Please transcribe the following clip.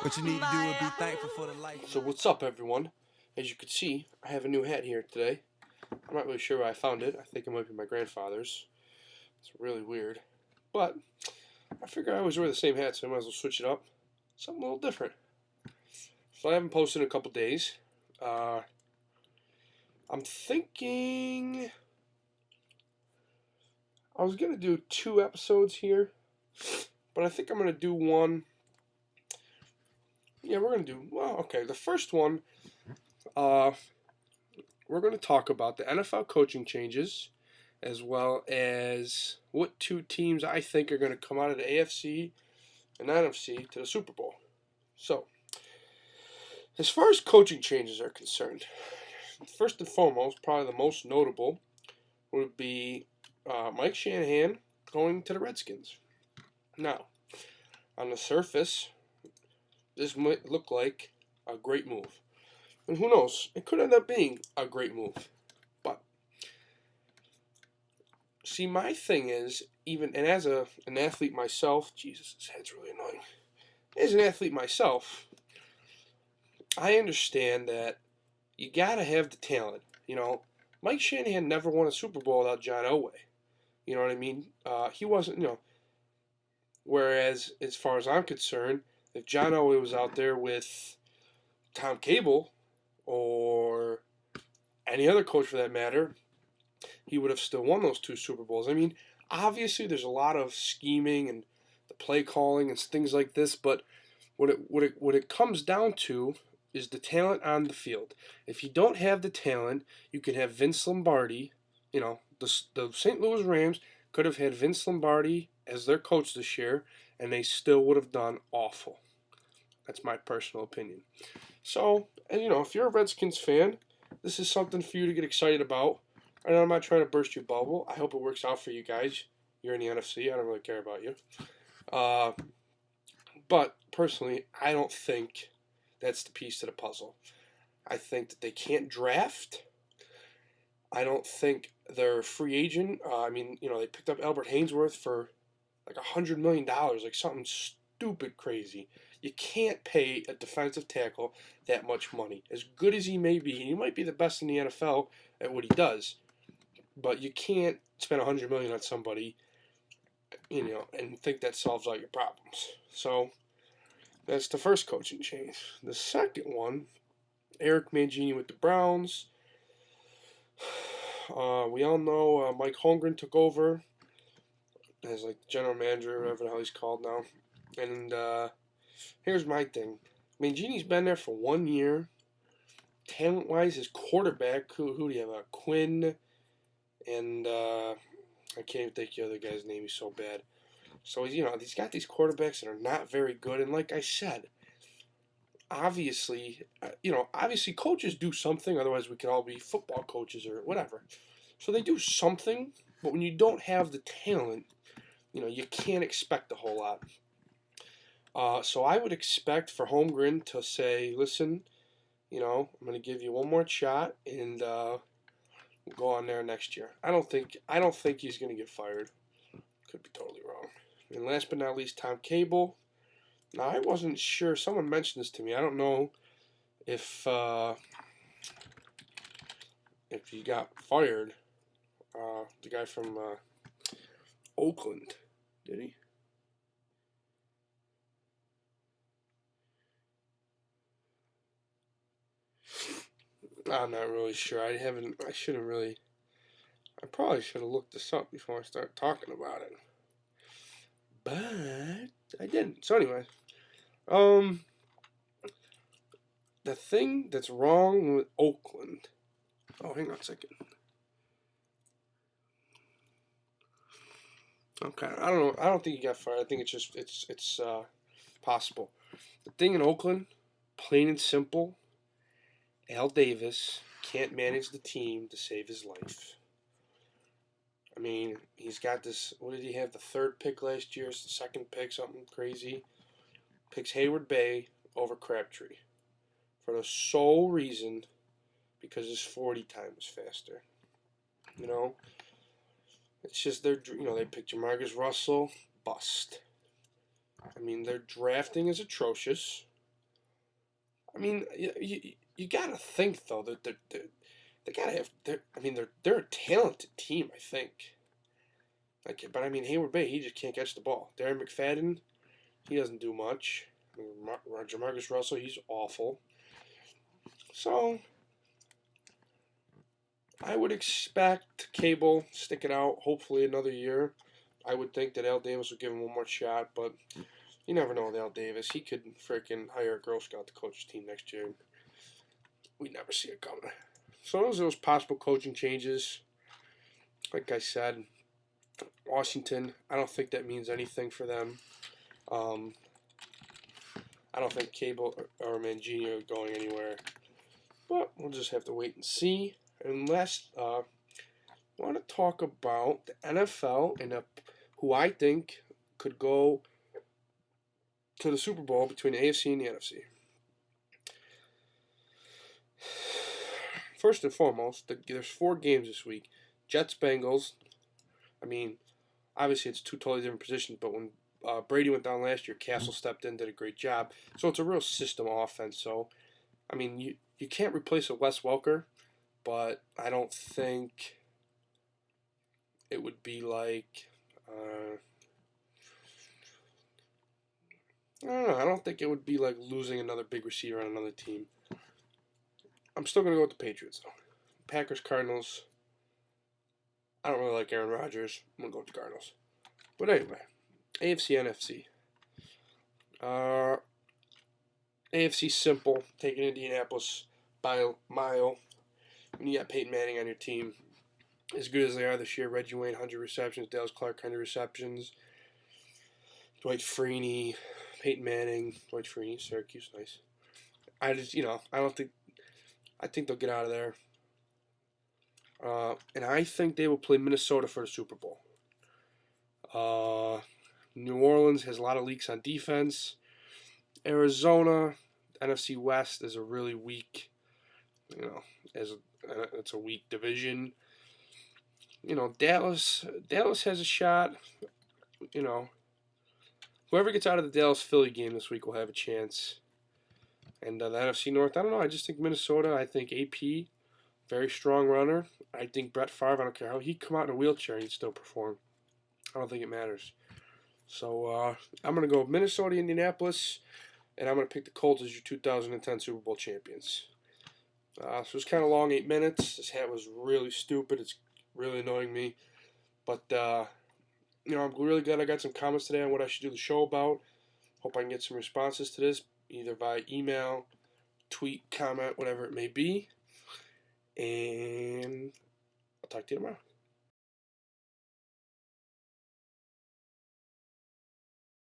What you need to do is be thankful for the life. So what's up, everyone? As you can see, I have a new hat here today. I'm not really sure where I found it. I think it might be my grandfather's. It's really weird. But I figure I always wear the same hat, so I might as well switch it up. Something a little different. So I haven't posted in a couple days. I'm thinking I was going to do 2 episodes here, but I think I'm going to do one. Yeah, we're going to do, well, okay, the first one, we're going to talk about the NFL coaching changes, as well as what 2 teams I think are going to come out of the AFC and NFC to the Super Bowl. So, as far as coaching changes are concerned, first and foremost, probably the most notable would be Mike Shanahan going to the Redskins. Now, on the surface, this might look like a great move. And who knows, it could end up being a great move. But, see, my thing is, even, and as an athlete myself, Jesus, this head's really annoying. As an athlete myself, I understand that you gotta have the talent. You know, Mike Shanahan never won a Super Bowl without John Elway. You know what I mean? He wasn't, whereas, as far as I'm concerned, if John Elway was out there with Tom Cable or any other coach for that matter, he would have still won those 2 Super Bowls. I mean, obviously there's a lot of scheming and the play calling and things like this, but what it comes down to is the talent on the field. If you don't have the talent, you can have Vince Lombardi. You know, the St. Louis Rams could have had Vince Lombardi as their coach this year, and they still would have done awful. That's my personal opinion. So, and if you're a Redskins fan, this is something for you to get excited about. And I'm not trying to burst your bubble. I hope it works out for you guys. You're in the NFC. I don't really care about you. But personally, I don't think that's the piece to the puzzle. I think that they can't draft. I don't think they're a free agent. They picked up Albert Hainsworth for like $100 million, like something stupid crazy. You can't pay a defensive tackle that much money. As good as he may be, and he might be the best in the NFL at what he does, but you can't spend $100 million on somebody, and think that solves all your problems. So that's the first coaching change. The second one, Eric Mangini with the Browns. We all know Mike Holmgren took over as like general manager, whatever the hell he's called now. And here's my thing. Mangini's been there for 1 year. Talent-wise, his quarterback, who do you have? Quinn, and I can't even think the other guy's name. He's so bad. So he's got these quarterbacks that are not very good. And like I said, obviously coaches do something. Otherwise, we could all be football coaches or whatever. So they do something. But when you don't have the talent, you can't expect a whole lot. So I would expect for Holmgren to say, listen, I'm going to give you one more shot, and we'll go on there next year. I don't think he's going to get fired. Could be totally wrong. And last but not least, Tom Cable. Now, I wasn't sure. Someone mentioned this to me. I don't know if he got fired. The guy from Oakland. Did he? I'm not really sure. I probably should have looked this up before I started talking about it. But I didn't. So anyway, the thing that's wrong with Oakland. Oh, hang on a second. Okay, I don't know. I don't think he got fired. I think it's possible. The thing in Oakland, plain and simple, Al Davis can't manage the team to save his life. I mean, he's got this. What did he have? The 3rd pick last year. It's the 2nd pick, something crazy. Picks Hayward Bay over Crabtree for the sole reason because his 40 time is faster. It's just they picked Jamarcus Russell, bust. I mean, their drafting is atrocious. I mean, you gotta think though that they gotta have. They're a talented team. I think. Like, but I mean, Hayward Bay, he just can't catch the ball. Darren McFadden, he doesn't do much. Marcus Russell, he's awful. So I would expect Cable stick it out. Hopefully another year. I would think that Al Davis would give him one more shot, but you never know with Al Davis. He could freaking hire a Girl Scout to coach his team next year. We never see it coming. So those possible coaching changes. Like I said, Washington, I don't think that means anything for them. I don't think Cable or Mangini are going anywhere. But we'll just have to wait and see. And last, I want to talk about the NFL and who I think could go to the Super Bowl between the AFC and the NFC. First and foremost, there's 4 games this week. Jets-Bengals. I mean, obviously it's 2 totally different positions, but when Brady went down last year, Castle stepped in, did a great job. So it's a real system offense. So, I mean, you can't replace a Wes Welker, but I don't think it would be like... I don't know. I don't think it would be like losing another big receiver on another team. I'm still going to go with the Patriots, though. Packers, Cardinals. I don't really like Aaron Rodgers. I'm going to go with the Cardinals. But anyway, AFC, NFC. AFC simple. Taking Indianapolis by a mile. When you got Peyton Manning on your team, as good as they are this year, Reggie Wayne, 100 receptions. Dallas Clark, 100 receptions. Dwight Freeney, Peyton Manning, Dwight Freeney, Syracuse, nice. I think they'll get out of there. And I think they will play Minnesota for the Super Bowl. New Orleans has a lot of leaks on defense. Arizona, NFC West is a really weak, it's a weak division. Dallas has a shot. Whoever gets out of the Dallas-Philly game this week will have a chance. And the NFC North, I don't know. I just think Minnesota, I think AP, very strong runner. I think Brett Favre, I don't care how he'd come out in a wheelchair and he'd still perform. I don't think it matters. So I'm going to go Minnesota, Indianapolis, and I'm going to pick the Colts as your 2010 Super Bowl champions. So it's kind of long, 8 minutes. This hat was really stupid. It's really annoying me. But, I'm really glad I got some comments today on what I should do the show about. Hope I can get some responses to this, either via email, tweet, comment, whatever it may be. And I'll talk to you tomorrow.